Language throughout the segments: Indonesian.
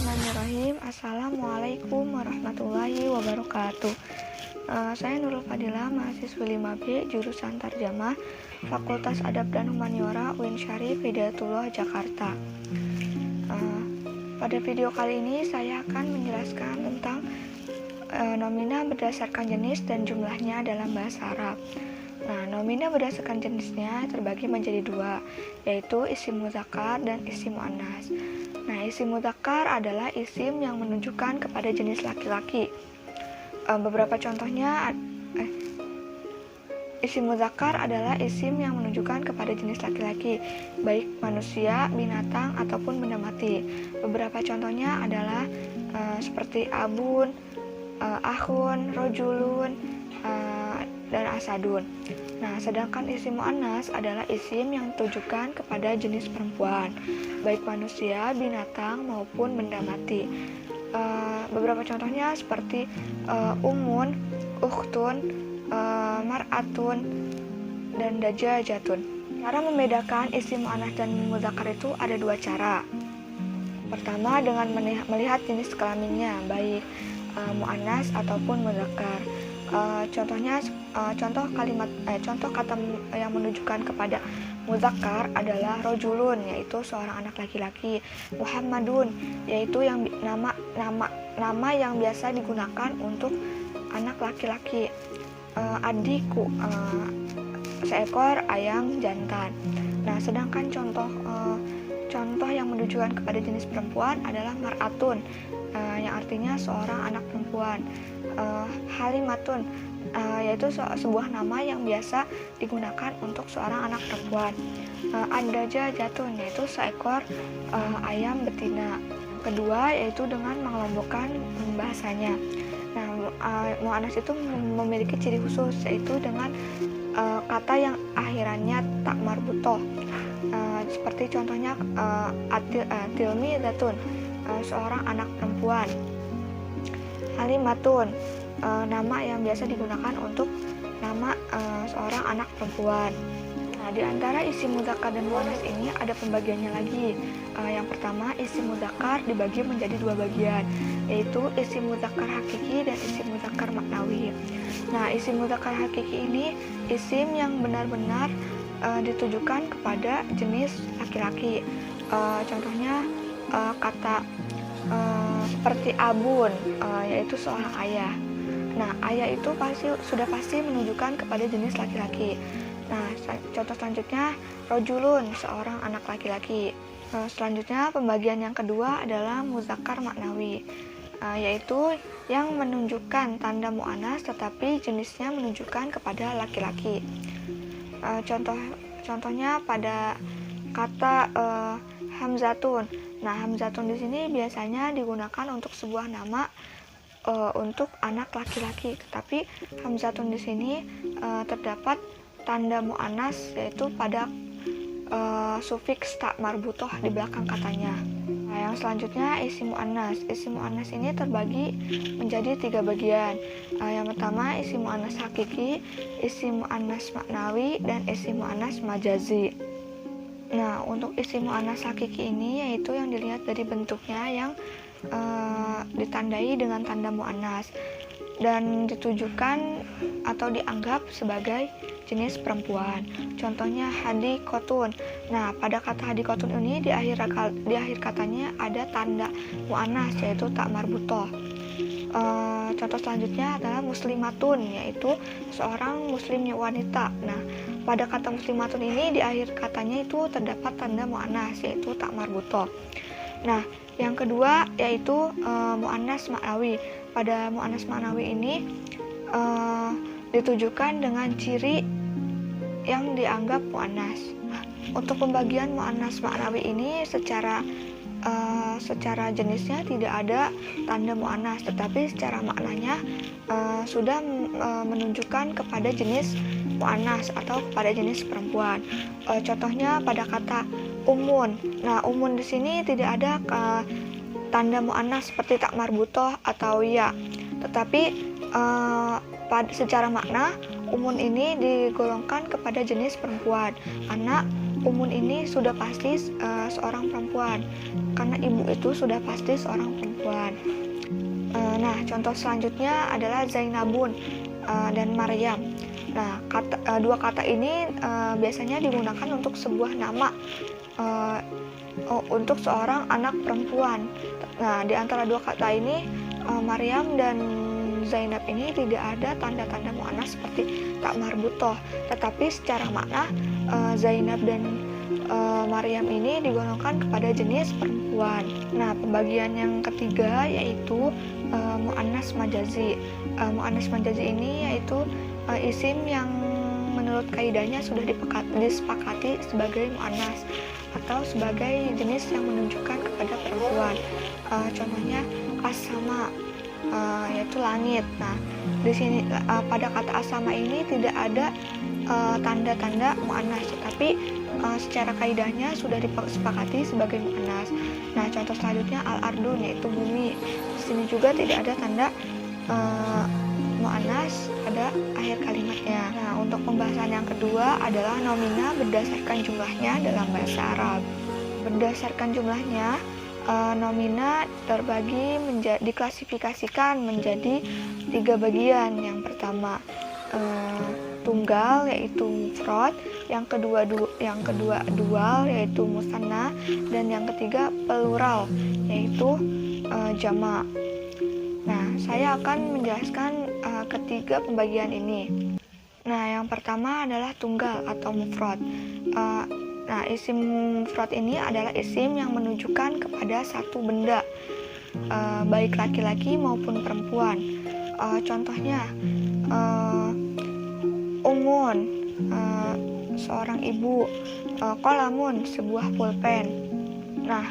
Bismillahirrahmanirrahim. Assalamualaikum warahmatullahi wabarakatuh. Saya Nurul Fadilah, mahasiswi 5B, jurusan Tarjamah, Fakultas Adab dan Humaniora, UIN Syarif, Hidayatullah, Jakarta. Pada video kali ini saya akan menjelaskan tentang nomina berdasarkan jenis dan jumlahnya dalam bahasa Arab. Nah, nomina berdasarkan jenisnya terbagi menjadi dua, yaitu isim mudzakkar dan isim muannas. Nah, isim mudzakkar adalah isim yang menunjukkan kepada jenis laki-laki. Beberapa contohnya, isim mudzakkar adalah isim yang menunjukkan kepada jenis laki-laki, baik manusia, binatang, ataupun benda mati. Beberapa contohnya adalah seperti abun, akhun, rojulun, dan asadun. Nah, sedangkan isim muannas adalah isim yang ditujukan kepada jenis perempuan, baik manusia, binatang, maupun benda mati. Beberapa contohnya seperti umun, ukhtun, mar'atun, dan dajajatun. Cara membedakan isim muannas dan mudzakkar itu ada dua cara. Pertama, dengan melihat jenis kelaminnya, baik muannas ataupun mudzakkar. Contoh kata yang menunjukkan kepada mudzakkar adalah rojulun, yaitu seorang anak laki-laki, Muhammadun, yaitu yang nama yang biasa digunakan untuk anak laki-laki, adiku, seekor ayam jantan. Nah, sedangkan contoh yang menunjukkan kepada jenis perempuan adalah mar'atun, yang artinya seorang anak perempuan, halimatun, yaitu sebuah nama yang biasa digunakan untuk seorang anak perempuan, ad-dajajatun, yaitu seekor ayam betina. Kedua, yaitu dengan mengelompokkan bahasanya. Nah, muannas itu memiliki ciri khusus, yaitu dengan kata yang akhirannya tak marbutoh. Seperti contohnya tilmidatun, seorang anak perempuan, halimatun, nama yang biasa digunakan untuk nama seorang anak perempuan. Nah, di antara isim mudzakkar dan muannas ini ada pembagiannya lagi. Yang pertama, isim mudzakkar dibagi menjadi dua bagian, yaitu isim mudzakkar hakiki dan isim mudzakkar maknawi. Nah, isim mudzakkar hakiki ini isim yang benar-benar ditujukan kepada jenis laki-laki. Contohnya kata seperti abun, yaitu seorang ayah. Nah, ayah itu sudah pasti menunjukkan kepada jenis laki-laki. Nah, contoh selanjutnya rojulun, seorang anak laki-laki. Selanjutnya pembagian yang kedua adalah mudzakkar maknawi, yaitu yang menunjukkan tanda muannas tetapi jenisnya menunjukkan kepada laki-laki. Contohnya pada kata hamzatun. Nah, hamzatun di sini biasanya digunakan untuk sebuah nama untuk anak laki-laki, tetapi hamzatun di sini terdapat tanda muannas, yaitu pada sufiks tak marbutoh di belakang katanya. Nah, yang selanjutnya isim muannas. Isim muannas ini terbagi menjadi tiga bagian. Yang pertama, isim muannas hakiki, isim muannas maknawi, dan isim muannas majazi. Nah, untuk isim muannas hakiki ini yaitu yang dilihat dari bentuknya yang ditandai dengan tanda muannas dan ditujukan atau dianggap sebagai jenis perempuan. Contohnya hadikotun. Nah, pada kata hadikotun ini di akhir katanya ada tanda muannas, yaitu tak marbutoh. Contoh selanjutnya adalah muslimatun, yaitu seorang muslimnya wanita. Nah, pada kata muslimatun ini di akhir katanya itu terdapat tanda muannas, yaitu tak marbutoh. Nah, yang kedua yaitu muannas maknawi. Pada muannas maknawi ini ditujukan dengan ciri yang dianggap muannas. Untuk pembagian muannas maknawi ini secara jenisnya tidak ada tanda muannas, tetapi secara maknanya sudah menunjukkan kepada jenis muannas atau kepada jenis perempuan. Contohnya pada kata umun. Nah, umun di sini tidak ada tanda muannas seperti tak marbutoh atau ya, tetapi secara makna umun ini digolongkan kepada jenis perempuan, karena umun ini sudah pasti seorang perempuan, karena ibu itu sudah pasti seorang perempuan. Nah, contoh selanjutnya adalah Zainabun dan Maryam. Nah, dua kata ini biasanya digunakan untuk sebuah nama untuk seorang anak perempuan. Nah, di antara dua kata ini, Maryam dan Zainab ini tidak ada tanda-tanda mu'annas seperti tak marbutoh, tetapi secara makna Zainab dan Maryam ini digolongkan kepada jenis perempuan. Nah, pembagian yang ketiga yaitu mu'annas majazi. Mu'annas majazi ini yaitu isim yang menurut kaidahnya sudah disepakati sebagai mu'annas atau sebagai jenis yang menunjukkan kepada perempuan. Contohnya as-sama, yaitu langit. Nah, di sini pada kata as-sama ini tidak ada tanda-tanda mu'annas, tapi secara kaidahnya sudah disepakati sebagai mu'annas. Nah, contoh selanjutnya al-ardun, yaitu bumi. Di sini juga tidak ada tanda mu'annas pada akhir kalimatnya. Nah, untuk pembahasan yang kedua adalah nomina berdasarkan jumlahnya dalam bahasa Arab. Berdasarkan jumlahnya, nomina diklasifikasikan menjadi 3 bagian. Yang pertama tunggal, yaitu mufrad, yang kedua dual, yaitu musanna, dan yang ketiga plural, yaitu jamak. Nah, saya akan menjelaskan ketiga pembagian ini. Nah, yang pertama adalah tunggal atau mufrad. Nah, isim mufrad ini adalah isim yang menunjukkan kepada satu benda, baik laki-laki maupun perempuan. Contohnya umun, seorang ibu, qalamun, sebuah pulpen. Nah,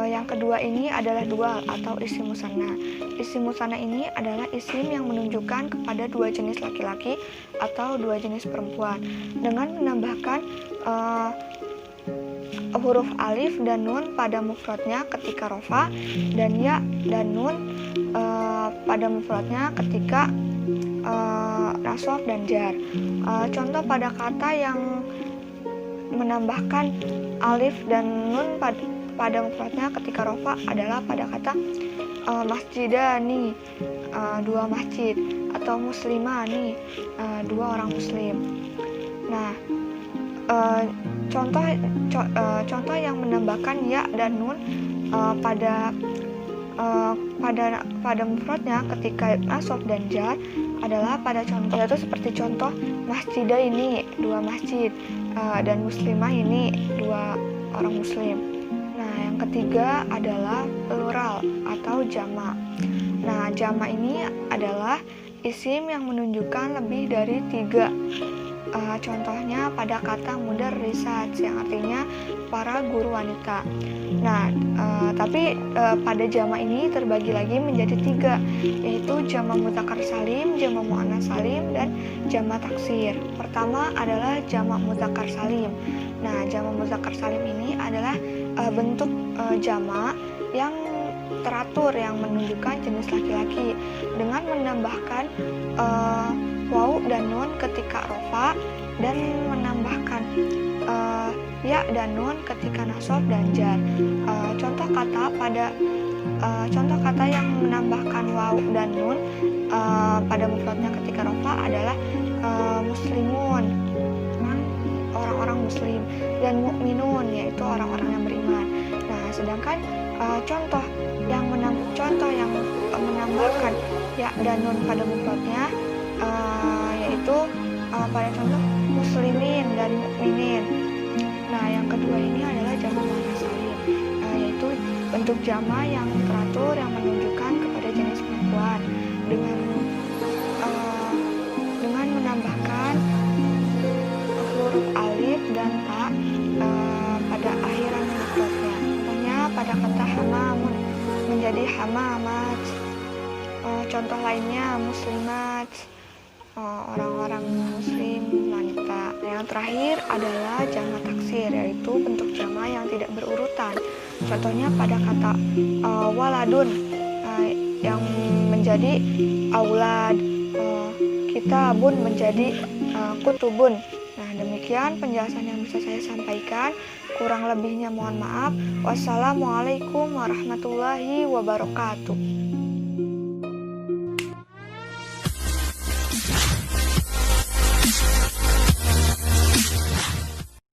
yang kedua ini adalah dual atau isim musanna. Isim musanna ini adalah isim yang menunjukkan kepada dua jenis laki-laki atau dua jenis perempuan dengan menambahkan huruf alif dan nun pada mufradnya ketika rofa, dan ya dan nun pada mufradnya ketika nasab dan jar. Contoh pada kata yang menambahkan alif dan nun pada mufradnya ketika rofa adalah pada kata masjidani, dua masjid, atau muslimani, dua orang muslim. Nah, contoh yang menambahkan ya dan nun pada mufradnya ketika nasab dan jar adalah pada contoh, yaitu seperti contoh masjidah ini dua masjid, dan muslimah ini dua orang muslim. Nah, yang ketiga adalah plural atau jamak. Nah, jamak ini adalah isim yang menunjukkan lebih dari 3. Contohnya pada kata mudarrisat, yang artinya para guru wanita. Nah, tapi pada jamak ini terbagi lagi menjadi 3, yaitu jamak mudzakkar salim, jamak muannats salim, dan jamak taksir. Pertama adalah jamak mudzakkar salim. Nah, jamak mudzakkar salim ini adalah bentuk jamak yang teratur yang menunjukkan jenis laki-laki dengan menambahkan waw dan nun ketika rofa, dan menambahkan ya dan nun ketika nasab dan jar. Contoh kata yang menambahkan waw dan nun pada mufradnya ketika rofa adalah muslimun, orang-orang muslim, dan mukminun, yaitu orang-orang yang beriman. Nah, sedangkan contoh yang menambahkan ya dan nun pada mufradnya yaitu pada contoh muslimin dan mukminin. Nah, yang kedua ini adalah jamak muannats salim, yaitu bentuk jamak yang teratur yang menunjukkan kepada jenis perempuan dengan menambahkan huruf alif dan ta pada akhiran mufradnya. Contohnya pada kata hamamun menjadi hamamat. Contoh lainnya muslimat, orang-orang muslim wanita. Yang terakhir adalah jamak taksir, yaitu bentuk jamak yang tidak berurutan. Contohnya pada kata waladun yang menjadi aulad, kitabun menjadi kutubun. Nah, demikian penjelasan yang bisa saya sampaikan. Kurang lebihnya mohon maaf. Wassalamualaikum warahmatullahi wabarakatuh.